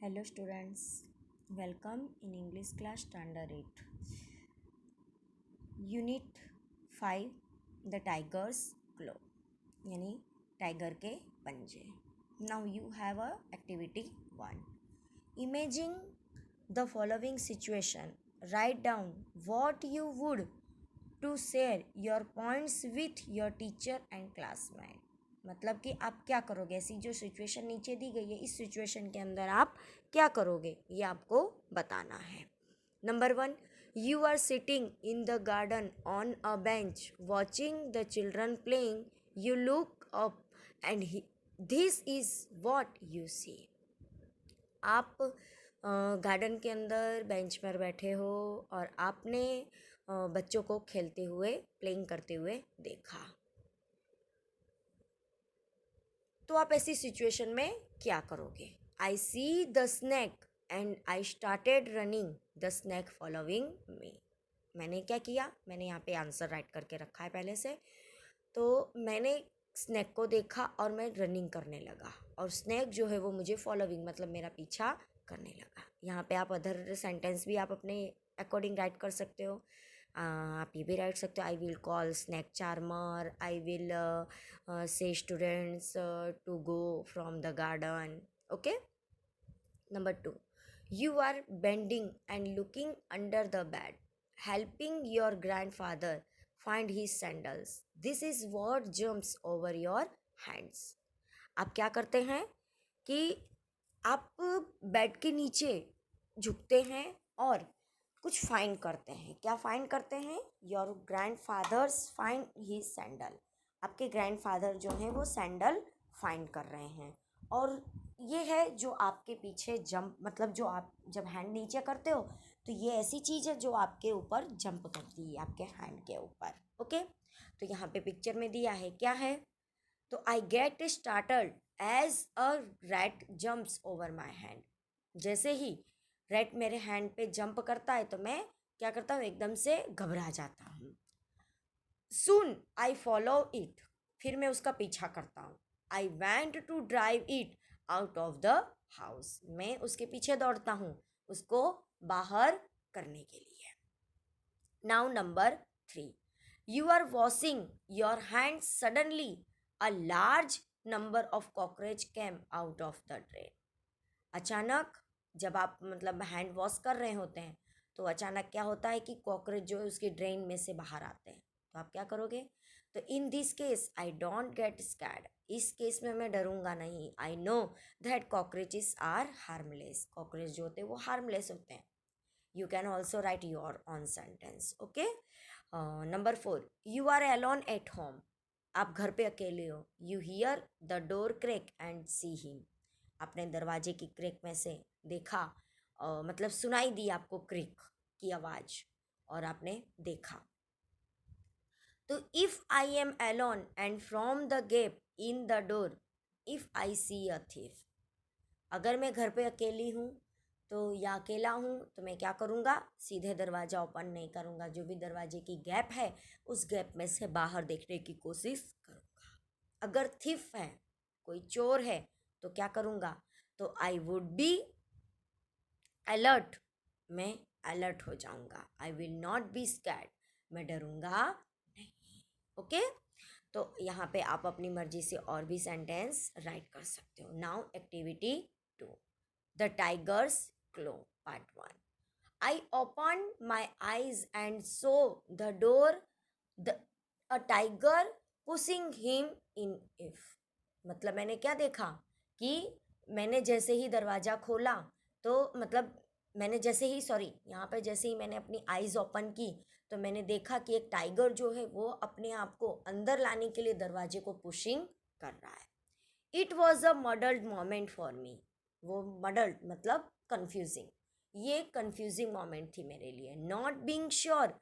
Hello students, welcome in English class standard 8. Unit 5 The Tiger's Claw यानी tiger के पंजे. Now you have a activity 1. Imagine the following situation. Write down what you would to share your points with your teacher and classmate. मतलब कि आप क्या करोगे, ऐसी जो सिचुएशन नीचे दी गई है इस सिचुएशन के अंदर आप क्या करोगे ये आपको बताना है. Number 1, you are sitting in the garden on a bench watching the children playing. You look up and this is what you see. आप गार्डन के अंदर बेंच पर बैठे हो और आपने बच्चों को खेलते हुए प्लेइंग करते हुए देखा. तो आप ऐसी सिचुएशन में क्या करोगे. I see the snake and I started running, the snake following me. मैंने क्या किया, मैंने यहाँ पे आंसर राइट करके रखा है पहले से. तो मैंने स्नैक को देखा और मैं रनिंग करने लगा और स्नैक जो है वो मुझे फॉलोइंग मतलब मेरा पीछा करने लगा. यहाँ पे आप अदर सेंटेंस भी आप अपने अकॉर्डिंग राइट कर सकते हो. आप ये भी राइट सकते हो, I will call snake charmer, I will say students to go from the garden. Okay. Number 2, you are bending and looking under the bed, helping your grandfather find his sandals. This is what jumps over your hands. आप क्या करते हैं कि आप bed के नीचे झुकते हैं और कुछ फाइंड करते हैं. क्या फाइंड करते हैं? Your grandfathers find his sandal. आपके ग्रैंडफादर जो हैं वो सैंडल फाइंड कर रहे हैं. और ये है जो आपके पीछे जंप, मतलब जो आप जब हैंड नीचे करते हो तो ये ऐसी चीज़ है जो आपके ऊपर जंप करती है आपके हैंड के ऊपर. ओके. तो यहाँ पे पिक्चर में दिया है क्या है. तो I get startled as a rat jumps over my hand. जैसे ही रैट मेरे हैंड पे जंप करता है तो मैं क्या करता हूँ, एकदम से घबरा जाता हूँ. सून आई फॉलो इट, फिर मैं उसका पीछा करता हूँ. I want to drive it out of the house, मैं उसके पीछे दौड़ता हूँ उसको बाहर करने के लिए. Now number 3, you are washing your hands, suddenly a large number of cockroach came out of the drain. अचानक जब आप मतलब हैंड वॉश कर रहे होते हैं तो अचानक क्या होता है कि कॉकरोच जो है उसकी ड्रेन में से बाहर आते हैं. तो आप क्या करोगे. तो in this case I don't get scared, इस केस में मैं डरूंगा नहीं. I know that cockroaches are harmless, cockroach जो होते हैं वो हार्मलेस होते हैं. You can also write your own sentence. Okay. Number 4, you are alone at home. आप घर पे अकेले हो. You hear the door crack and see him. आपने दरवाजे की क्रेक में से देखा, मतलब सुनाई दी आपको क्रेक की आवाज़ और आपने देखा. तो if I am alone and from the gap in the door if I see a thief. अगर मैं घर पे अकेली हूँ तो या अकेला हूँ तो मैं क्या करूँगा, सीधे दरवाज़ा ओपन नहीं करूँगा. जो भी दरवाजे की गैप है उस गैप में से बाहर देखने की कोशिश करूँगा. अगर थिफ है, कोई चोर है, तो क्या करूँगा, तो आई वुड बी अलर्ट, मैं अलर्ट हो जाऊँगा. I will not be scared, मैं डरूँगा नहीं. ओके. तो यहाँ पे आप अपनी मर्जी से और भी सेंटेंस राइट कर सकते हो. Now activity 2, the tiger's claw part 1. I opened my eyes and saw the door, the a tiger pushing him in. If मतलब मैंने क्या देखा कि मैंने जैसे ही दरवाज़ा खोला तो मतलब मैंने जैसे ही यहाँ पे जैसे ही मैंने अपनी आइज़ ओपन की तो मैंने देखा कि एक टाइगर जो है वो अपने आप को अंदर लाने के लिए दरवाजे को पुशिंग कर रहा है. It was a muddled moment for me. वो मडल्ड मतलब कन्फ्यूजिंग, ये कन्फ्यूजिंग मोमेंट थी मेरे लिए. Not being sure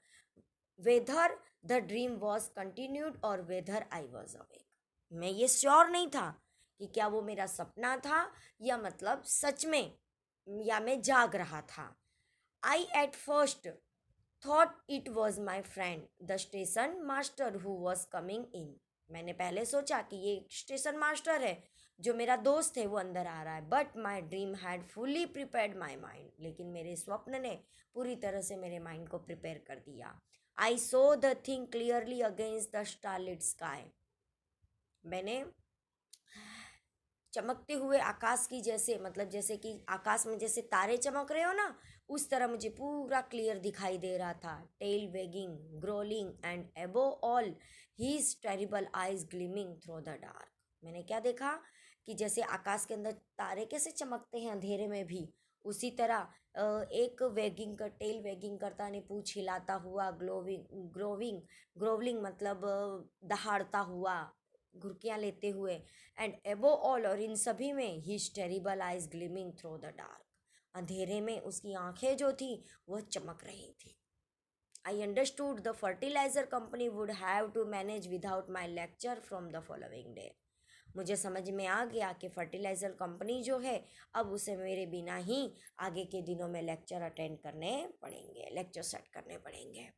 whether the dream was continued और वेदर आई वॉज अवेक. मैं ये श्योर नहीं था कि क्या वो मेरा सपना था या मतलब सच में या मैं जाग रहा था. I at first thought it was my friend the station master who was coming in. मैंने पहले सोचा कि ये स्टेशन मास्टर है जो मेरा दोस्त है वो अंदर आ रहा है, but my dream had fully prepared my mind, लेकिन मेरे स्वप्न ने पूरी तरह से मेरे माइंड को प्रिपेयर कर दिया। I saw the thing clearly against the starlit sky, मैंने चमकते हुए आकाश की जैसे, मतलब जैसे कि आकाश में जैसे तारे चमक रहे हो ना, उस तरह मुझे पूरा क्लियर दिखाई दे रहा था। Tail wagging, growling and above all his terrible eyes gleaming through the dark, मैंने क्या देखा कि जैसे आकाश के अंदर तारे कैसे चमकते हैं अंधेरे में भी, उसी तरह एक वेगिंग का टेल वेगिंग करता ने पूछ हिलाता हुआ, ग्रोविंग मतलब दहाड़ता हुआ, घुरकियाँ लेते हुए, एंड एबो ऑल, और इन सभी में his terrible eyes gleaming through the dark, अंधेरे में उसकी आंखें जो थी वह चमक रही थी। I understood the fertiliser company would have to manage without my lecture from the following day, मुझे समझ में आ गया कि फर्टिलाइज़र कंपनी जो है अब उसे मेरे बिना ही आगे के दिनों में लेक्चर अटेंड करने पड़ेंगे, लेक्चर सेट करने पड़ेंगे।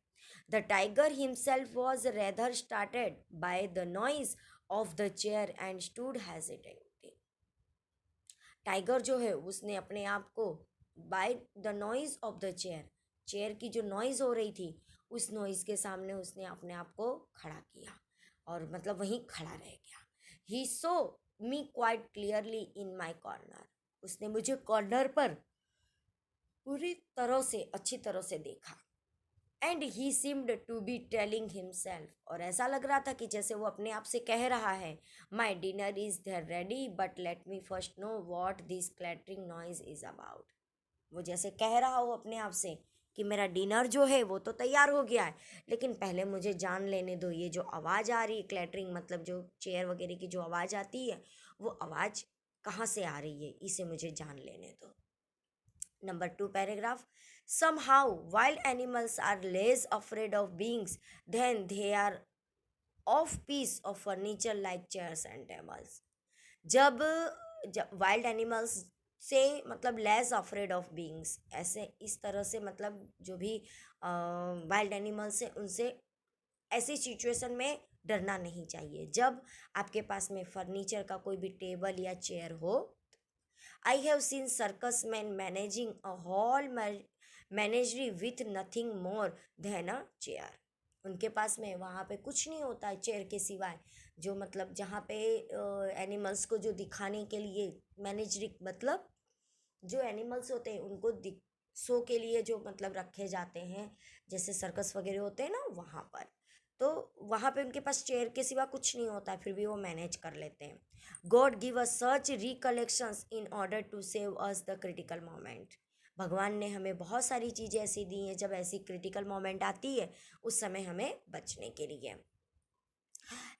The tiger himself was rather started by the noise of the chair and stood hesitating, tiger जो है उसने अपने आप को by the noise of the chair, chair की जो नॉइज़ हो रही थी उस नॉइज़ के सामने उसने अपने आप को खड़ा किया, और मतलब वहीं खड़ा रह गया। He saw me quite clearly in my corner, उसने मुझे कॉर्नर पर पूरी तरह से अच्छी तरह से देखा। And he seemed to be telling himself, और ऐसा लग रहा था कि जैसे वो अपने आप से कह रहा है, my dinner is there ready but let me first know what this clattering noise is about, वो जैसे कह रहा हो अपने आप से कि मेरा डिनर जो है वो तो तैयार हो गया है, लेकिन पहले मुझे जान लेने दो ये जो आवाज़ आ रही है, क्लैटरिंग मतलब जो चेयर वगैरह की जो आवाज़ आती है वो आवाज़ कहाँ से आ रही है, इसे मुझे जान लेने दो। Number 2 paragraph, somehow wild animals are less afraid of beings than they are of piece of furniture like chairs and tables, जब जब वाइल्ड एनिमल्स से मतलब लेस अफ्रेड ऑफ बीइंग्स, ऐसे इस तरह से मतलब जो भी वाइल्ड एनिमल्स हैं उनसे ऐसी सिचुएशन में डरना नहीं चाहिए जब आपके पास में फर्नीचर का कोई भी टेबल या चेयर हो। I have seen circus man managing a hall menagerie with nothing more than a chair, उनके पास में वहाँ पे कुछ नहीं होता है चेयर के सिवाय, जो मतलब जहाँ पे एनिमल्स को जो दिखाने के लिए मैनेजरी मतलब जो एनिमल्स होते हैं उनको दिख शो के लिए जो मतलब रखे जाते हैं, जैसे सर्कस वगैरह होते हैं ना वहाँ पर, तो वहाँ पे उनके पास चेयर के सिवा कुछ नहीं होता है, फिर भी वो मैनेज कर लेते हैं। God give us such recollections in order to save us the critical moment, भगवान ने हमें बहुत सारी चीज़ें ऐसी दी हैं जब ऐसी क्रिटिकल मोमेंट आती है उस समय हमें बचने के लिए।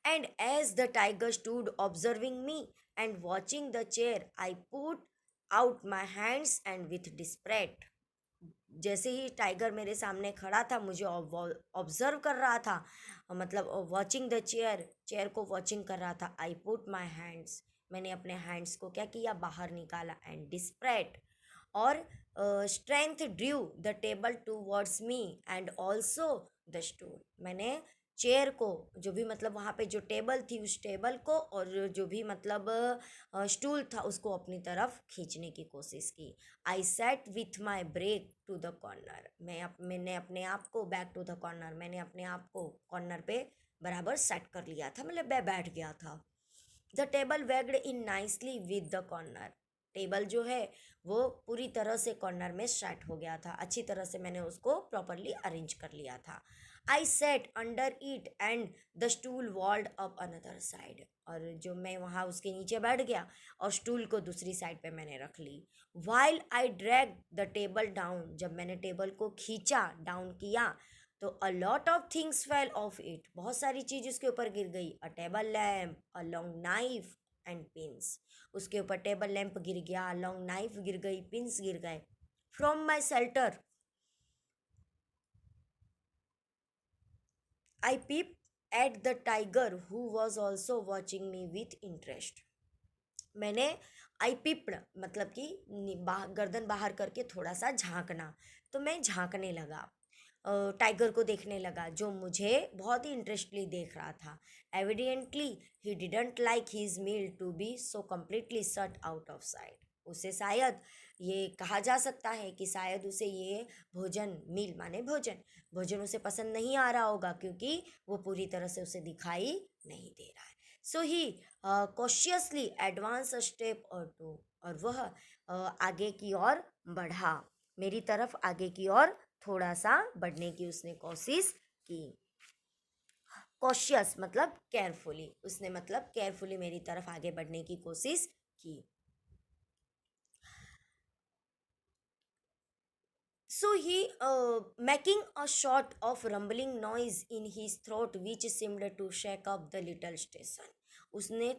And as the tiger stood observing me and watching the chair I put out my hands and with desperate, जैसे ही टाइगर मेरे सामने खड़ा था मुझे ऑब्जर्व कर रहा था, मतलब वॉचिंग द चेयर, चेयर को वॉचिंग कर रहा था। आई पुट माई हैंड्स, मैंने अपने हैंड्स को क्या किया, बाहर निकाला, एंड डिस्प्रेट, और strength drew the table towards me and also the stool, मैंने चेयर को जो भी मतलब वहाँ पे जो टेबल थी उस टेबल को और जो भी मतलब स्टूल था उसको अपनी तरफ खींचने की कोशिश की। I sat with my break to the corner, मैंने अपने आप को बैक टू द कॉर्नर, मैंने अपने आप को कॉर्नर पे बराबर सेट कर लिया था, मतलब मैं बैठ गया था। द टेबल वेग्ड in nicely with the corner, table जो है वो पूरी तरह से कॉर्नर में सेट हो गया था, अच्छी तरह से मैंने उसको प्रॉपरली अरेंज कर लिया था। I sat under it and the stool walled up another side, और जो मैं वहाँ उसके नीचे बैठ गया और स्टूल को दूसरी साइड पे मैंने रख ली। While I drag the table down, जब मैंने टेबल को खींचा डाउन किया तो a lot of things fell off it, बहुत सारी चीज़ उसके ऊपर गिर गई। A table lamp, a long knife and pins, उसके ऊपर टेबल लैंप गिर गया, लॉन्ग नाइफ गिर गई, पिंस गिर गए। From my shelter I peep at the tiger who was also watching me with interest, मैंने आई पिप्ड मतलब कि गर्दन बाहर करके थोड़ा सा झांकना, तो मैं झांकने लगा। टाइगर को देखने लगा, जो मुझे बहुत ही इंटरेस्टली देख रहा था. Evidently he didn't like his meal to be so completely shut out of sight. उसे शायद ये कहा जा सकता है कि शायद उसे ये भोजन, मील माने भोजन, भोजन उसे पसंद नहीं आ रहा होगा, क्योंकि वो पूरी तरह से उसे दिखाई नहीं दे रहा है. सो ही cautiously advance a step or two. और वह आगे की ओर बढ़ा, मेरी तरफ आगे की ओर थोड़ा सा बढ़ने की उसने कोशिश की. कॉशियस मतलब केयरफुली, उसने मतलब केयरफुली मेरी तरफ आगे बढ़ने की कोशिश की. So he making a sort of rumbling noise in his throat which seemed to shake up the little station. उसने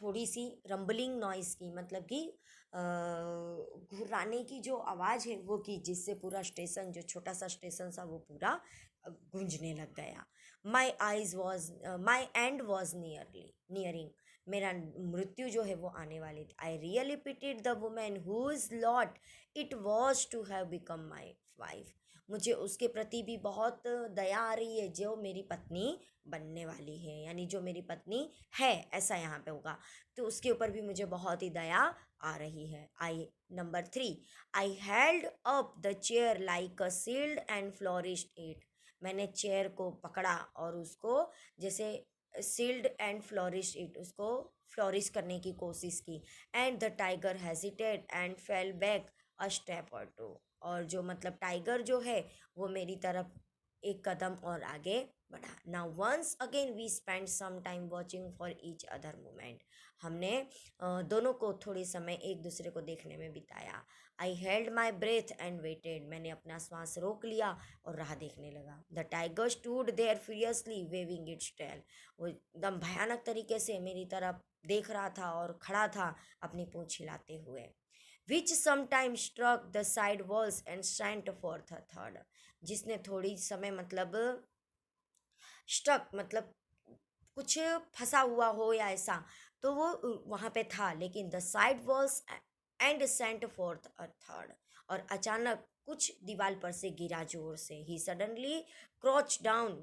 थोड़ी सी रंबलिंग नॉइज़ की, मतलब कि घुर्राने की जो आवाज़ है वो की, जिससे पूरा स्टेशन, जो छोटा सा स्टेशन था, वो पूरा गूंजने लग गया. My end was nearing. मेरा मृत्यु जो है वो आने वाली थी. I really pitied the women whose lot it was to have become my wife. मुझे उसके प्रति भी बहुत दया आ रही है, जो मेरी पत्नी बनने वाली है, यानी जो मेरी पत्नी है, ऐसा यहाँ पे होगा. तो उसके ऊपर भी मुझे बहुत ही दया आ रही है. Number 3, I held up the chair like a shield and flourished it. मैंने चेयर को पकड़ा और उसको जैसे सील्ड एंड फ्लोरिश इट, उसको फ्लोरिश करने की कोशिश की. And the tiger hesitated and fell back a step or two. और जो मतलब टाइगर जो है वो मेरी तरफ एक कदम और आगे बढ़ा. Now once again we spend some time watching for each other moment. हमने दोनों को थोड़ी समय एक दूसरे को देखने में बिताया. I held my breath and waited. मैंने अपना श्वास रोक लिया और राह देखने लगा. The tiger stood there furiously waving its tail. वो एकदम भयानक तरीके से मेरी तरफ देख रहा था और खड़ा था अपनी पूंछ हिलाते हुए. Which sometime struck the side walls and sent forth a third. जिसने थोड़ी समय मतलब स्ट्रक मतलब कुछ फंसा हुआ हो या ऐसा, तो वो वहाँ पे था. लेकिन the side walls and sent forth a third. और अचानक कुछ दीवार पर से गिरा जोर से. He suddenly crouch down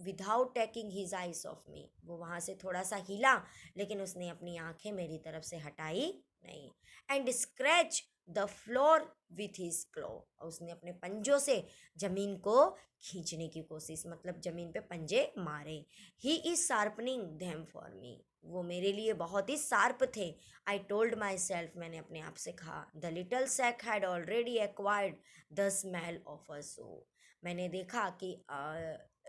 without taking his eyes off me. वो वहाँ से थोड़ा सा हिला, लेकिन उसने अपनी आंखें मेरी तरफ से हटाई नहीं. And scratch the floor with his claw. उसने अपने पंजों से जमीन को खींचने की कोशिश, मतलब जमीन पे पंजे मारे. He is sharpening them for me. वो मेरे लिए बहुत ही शार्प थे. I told myself. मैंने अपने आप से कहा. The little sack had already acquired the smell of a so. मैंने देखा कि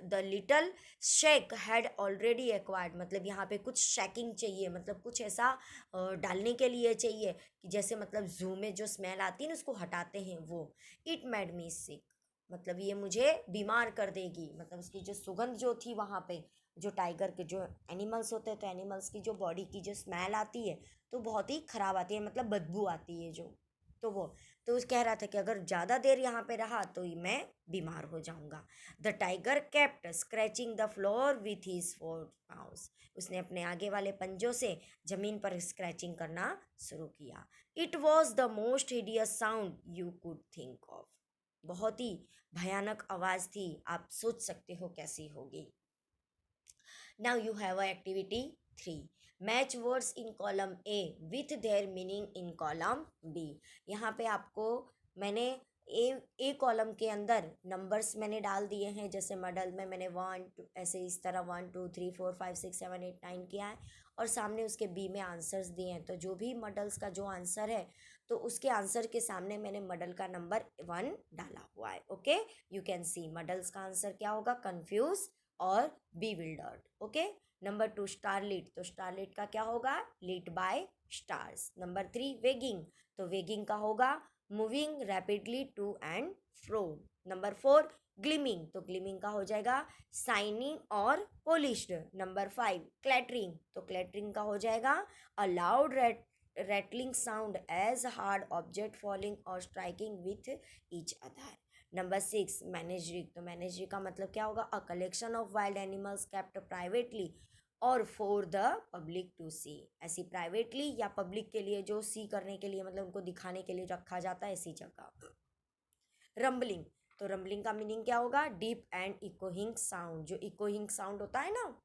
the little shake had already acquired, मतलब यहाँ पे कुछ शेकिंग चाहिए, मतलब कुछ ऐसा डालने के लिए चाहिए कि जैसे मतलब जू में जो स्मेल आती है ना, उसको हटाते हैं वो. इट मेड मी सिक. मतलब ये मुझे बीमार कर देगी. मतलब उसकी जो सुगंध जो थी वहाँ पे, जो टाइगर के जो एनिमल्स होते हैं, तो एनिमल्स की जो बॉडी की जो स्मेल आती है तो बहुत ही ख़राब आती है, मतलब बदबू आती है जो. तो वो, तो उस कह रहा था कि अगर ज़्यादा देर यहाँ पे रहा तो मैं बीमार हो जाऊँगा. The tiger kept scratching the floor with his four paws. उसने अपने आगे वाले पंजों से ज़मीन पर स्क्रैचिंग करना शुरू किया. It was the most hideous sound you could think of. बहुत ही भयानक आवाज़ थी, आप सोच सकते हो कैसी होगी. Now you have a activity 3. Match words in column A with their meaning in column B. यहाँ पे आपको मैंने ए कॉलम के अंदर नंबर्स मैंने डाल दिए हैं. जैसे मॉडल में मैंने 1 2 ऐसे इस तरह 1 2 3 4 5 6 7 8 9 किया है, और सामने उसके बी में आंसर्स दिए हैं. तो जो भी मॉडल्स का जो आंसर है, तो उसके आंसर के सामने मैंने मॉडल का नंबर 1 डाला हुआ है. Okay, you can see muddled का आंसर क्या होगा, कंफ्यूज और bewildered. ओके. Number 2 starlit. तो स्टारलिट का क्या होगा, lit by stars. Number 3 wagging. तो वेगिंग का होगा moving rapidly to and fro. Number 4 gleaming. तो ग्लिमिंग का हो जाएगा शाइनिंग और पॉलिश्ड. नंबर 5 क्लैटरिंग. तो क्लैटरिंग का हो जाएगा a loud rattling sound as hard object falling or striking with each other. Number 6 menagerie. तो मैनेजरी का मतलब क्या होगा, a collection of wild animals kept privately और फॉर द पब्लिक टू सी. ऐसी प्राइवेटली या पब्लिक के लिए जो सी करने के लिए, मतलब उनको दिखाने के लिए रखा जाता है, ऐसी जगह. रंबलिंग. तो रम्बलिंग का मीनिंग क्या होगा? डीप एंड इकोइंग साउंड, जो इकोइंग साउंड होता है ना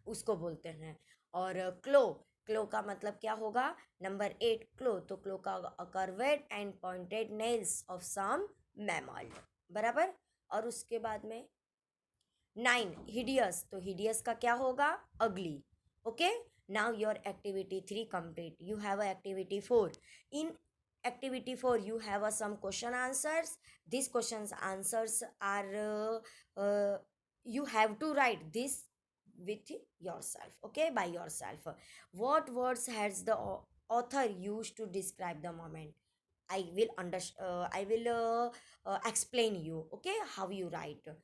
उसको बोलते हैं। और क्लो, क्लो का मतलब क्या होगा? नंबर 8 क्लो, तो क्लो का curved and pointed nails of some mammal, बराबर। और उसके बाद में 9 हिडियस, तो हिडियस का क्या होगा? अगली। Okay, now your activity 3 complete, you have a activity 4। In activity 4 you have some question answers. These questions answers are you have to write this with yourself, okay, by yourself. What words has the author used to describe the moment? I will explain you, okay, how you write.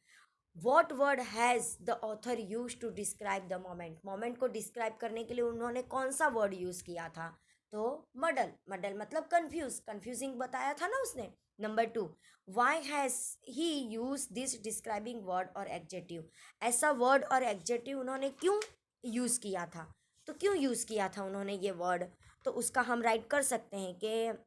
What word has the author used to describe the moment? Moment को describe करने के लिए उन्होंने कौन सा word use किया था? तो मडल, मडल मतलब कंफ्यूज, कंफ्यूजिंग बताया था ना उसने। Number 2, why has he use this describing word और एडजेक्टिव? ऐसा वर्ड और एडजेक्टिव उन्होंने क्यों यूज़ किया था? तो क्यों यूज़ किया था उन्होंने ये वर्ड? तो उसका हम राइट कर सकते हैं कि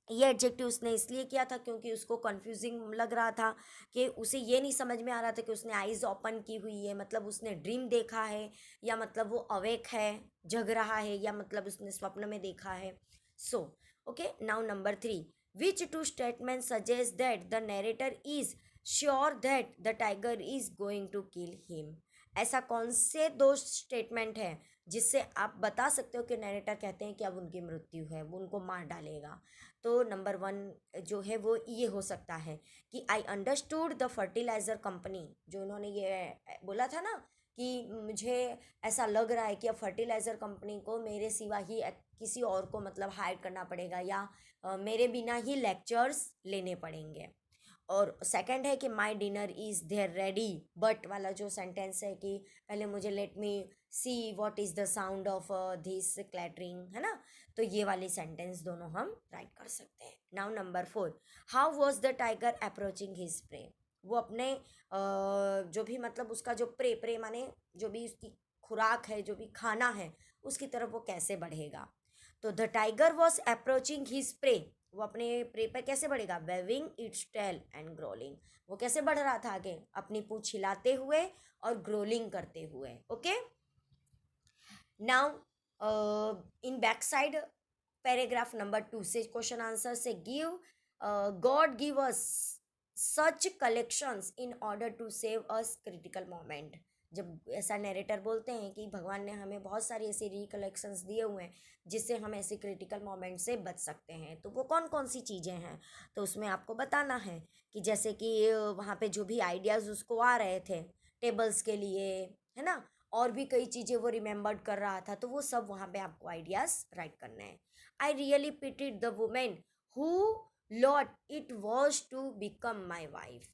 ये एडजेक्टिव उसने इसलिए किया था क्योंकि उसको कंफ्यूजिंग लग रहा था, कि उसे ये नहीं समझ में आ रहा था कि उसने आइज़ ओपन की हुई है, मतलब उसने ड्रीम देखा है, या मतलब वो अवेक है, जग रहा है, या मतलब उसने स्वप्न में देखा है। So okay, now number 3, which two statement suggest that the narrator is sure that the tiger is going to kill him? ऐसा कौन से दो स्टेटमेंट हैं जिससे आप बता सकते हो कि नरेटर कहते हैं कि अब उनकी मृत्यु है, वो उनको मार डालेगा? तो नंबर 1 जो है वो ये हो सकता है कि आई अंडरस्टूड द फर्टिलाइज़र कंपनी, जो उन्होंने ये बोला था ना कि मुझे ऐसा लग रहा है कि अब फर्टिलाइज़र कंपनी को मेरे सिवा ही किसी और को मतलब हायर करना पड़ेगा, या मेरे बिना ही लेक्चर्स लेने पड़ेंगे। और सेकंड है कि my dinner is there ready, but वाला जो सेंटेंस है कि पहले मुझे let me see what is the sound of this clattering, है ना? तो ये वाली सेंटेंस दोनों हम राइट कर सकते हैं। Now number 4, how was the tiger approaching his prey? वो अपने जो भी मतलब उसका जो प्रे, प्रे माने जो भी उसकी खुराक है, जो भी खाना है, उसकी तरफ वो कैसे बढ़ेगा? तो the tiger was approaching his prey, वो अपने प्रे पर कैसे बढ़ेगा? Waving its tail and growling, वो कैसे बढ़ रहा था आगे? अपनी पूंछ हिलाते हुए और ग्रोलिंग करते हुए। Okay, now in back side paragraph number 2 से क्वेश्चन आंसर से give, God give us such collections in order to save us critical moment. जब ऐसा नरेटर बोलते हैं कि भगवान ने हमें बहुत सारी ऐसी रिकलेक्शंस दिए हुए हैं जिससे हम ऐसे क्रिटिकल मोमेंट से बच सकते हैं, तो वो कौन कौन सी चीज़ें हैं? तो उसमें आपको बताना है कि जैसे कि वहाँ पे जो भी आइडियाज़ उसको आ रहे थे टेबल्स के लिए, है ना, और भी कई चीज़ें वो रिमेम्बर्ड कर रहा था, तो वो सब वहाँ पे आपको आइडियाज़ राइट करने हैं। I really pitied the women who lot it was to become my wife.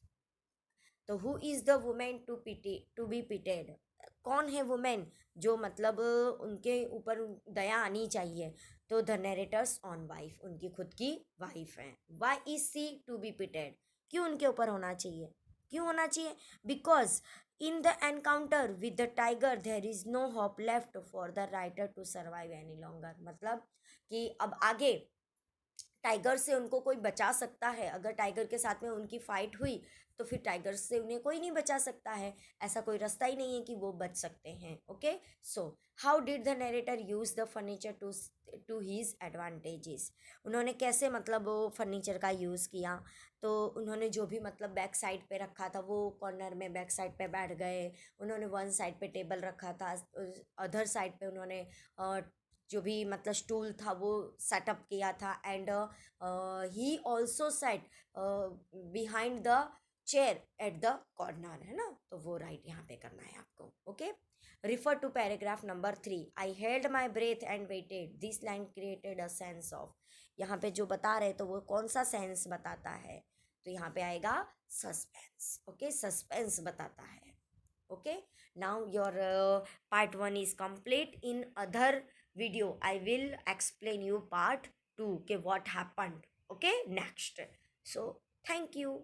तो who is the women to pity, to be pitied? कौन है वुमेन जो मतलब उनके ऊपर दया आनी चाहिए? तो द नरेटर्स ऑन वाइफ, उनकी खुद की वाइफ हैं। Why is she to be pitied? क्यों उनके ऊपर होना चाहिए? क्यों होना चाहिए? Because in the encounter with the tiger there is no hope left for the writer to survive any longer, मतलब कि अब आगे टाइगर से उनको कोई बचा सकता है? अगर टाइगर के साथ में उनकी फाइट हुई तो फिर टाइगर से उन्हें कोई नहीं बचा सकता है, ऐसा कोई रास्ता ही नहीं है कि वो बच सकते हैं। Okay, so how did the narrator use the furniture to his advantages? उन्होंने कैसे मतलब वो फर्नीचर का यूज़ किया? तो उन्होंने जो भी मतलब बैक साइड पे रखा था वो कॉर्नर में बैक साइड पे बैठ गए, उन्होंने वन साइड पे टेबल रखा था, अदर साइड पे उन्होंने जो भी मतलब स्टूल था वो सेटअप किया था, and he also set behind the chair at the corner, है ना? तो वो राइट यहाँ पे करना है आपको। Okay, refer to paragraph number 3, I held my breath and waited, this line created a sense of. यहाँ पे जो बता रहे तो वो कौन सा सेंस बताता है? तो यहाँ पे आएगा सस्पेंस। ओके, सस्पेंस बताता है। Okay, now your part 1 is complete. In other video I will explain you part 2, okay, what happened, okay, next. So thank you.